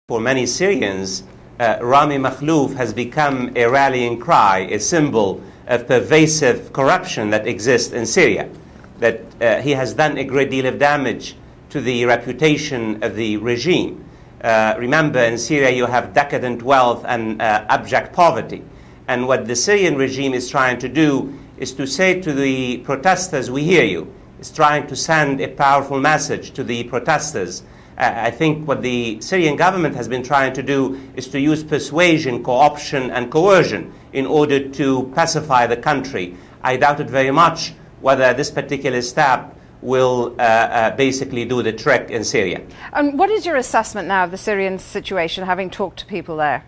For many Syrians, Rami Makhlouf has become a rallying cry, a symbol of pervasive corruption that exists in Syria, that he has done a great deal of damage to the reputation of the regime. Remember, in Syria you have decadent wealth and abject poverty. And what the Syrian regime is trying to do is to say to the protesters, we hear you. It's trying to send a powerful message to the protesters. I think what the Syrian government has been trying to do is to use persuasion, co-option and coercion in order to pacify the country. I doubt it very much whether this particular step will basically do the trick in Syria. And what is your assessment now of the Syrian situation, having talked to people there?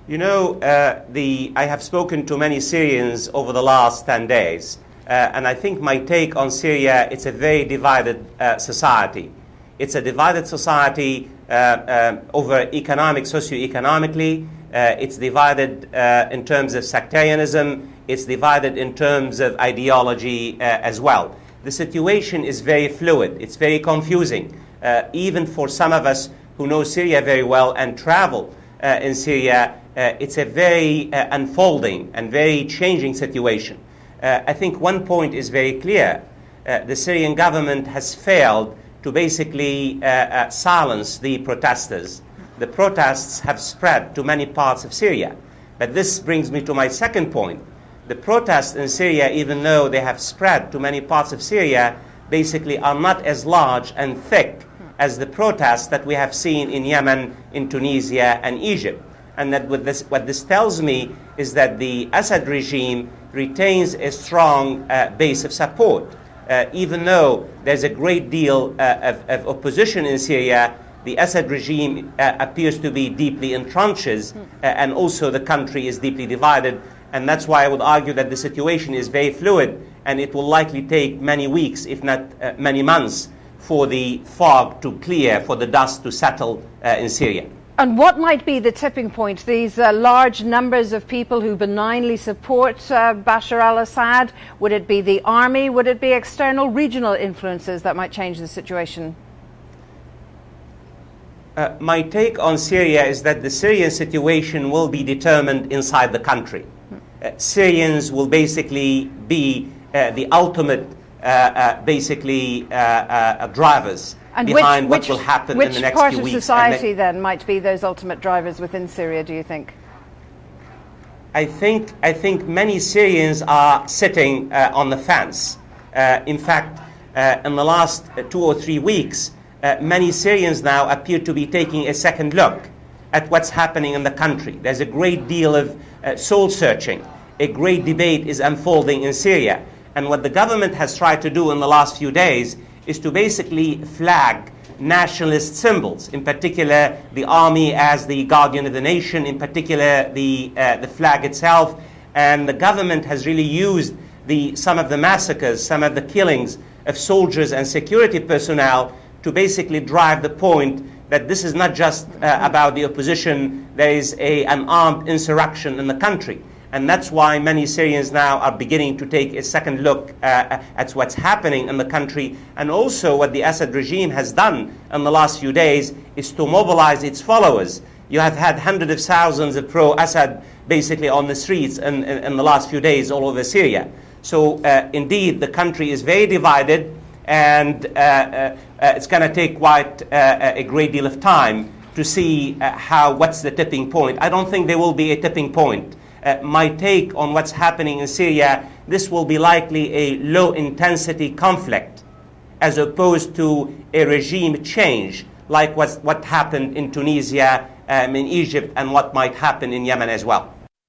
You know, I have spoken to many Syrians over the last 10 days. And I think my take on Syria, it's a very divided society. It's a divided society over socioeconomically. It's divided in terms of sectarianism. It's divided in terms of ideology as well. The situation is very fluid. It's very confusing. Even for some of us who know Syria very well and travel in Syria, it's a very unfolding and very changing situation. I think one point is very clear. The Syrian government has failed to basically silence the protesters. The protests have spread to many parts of Syria. But this brings me to my second point. The protests in Syria, even though they have spread to many parts of Syria, basically are not as large and thick as the protests that we have seen in Yemen, in Tunisia, and Egypt. And that what this tells me is that the Assad regime retains a strong base of support. Even though there's a great deal of opposition in Syria, the Assad regime appears to be deeply in trenches, and also the country is deeply divided. And that's why I would argue that the situation is very fluid, and it will likely take many weeks, if not many months, for the fog to clear, for the dust to settle in Syria. And what might be the tipping point? These large numbers of people who benignly support Bashar al-Assad? Would it be the army? Would it be external regional influences that might change the situation? My take on Syria is that the Syrian situation will be determined inside the country. Syrians will basically be the ultimate drivers. And behind what will happen in the next few weeks. Which part of society then might be those ultimate drivers within Syria, do you think? I think many Syrians are sitting on the fence. In fact, in the last 2 or 3 weeks, many Syrians now appear to be taking a second look at what's happening in the country. There's a great deal of soul searching. A great debate is unfolding in Syria. And what the government has tried to do in the last few days is to basically flag nationalist symbols, in particular the army as the guardian of the nation, in particular the flag itself. And the government has really used some of the massacres, some of the killings of soldiers and security personnel to basically drive the point that this is not just about the opposition, there is an armed insurrection in the country. And that's why many Syrians now are beginning to take a second look at what's happening in the country. And also what the Assad regime has done in the last few days is to mobilize its followers. You have had hundreds of thousands of pro-Assad basically on the streets in the last few days all over Syria. So indeed, the country is very divided, and it's going to take quite a great deal of time to see what's the tipping point. I don't think there will be a tipping point. My take on what's happening in Syria, this will be likely a low-intensity conflict as opposed to a regime change like what happened in Tunisia, in Egypt, and what might happen in Yemen as well.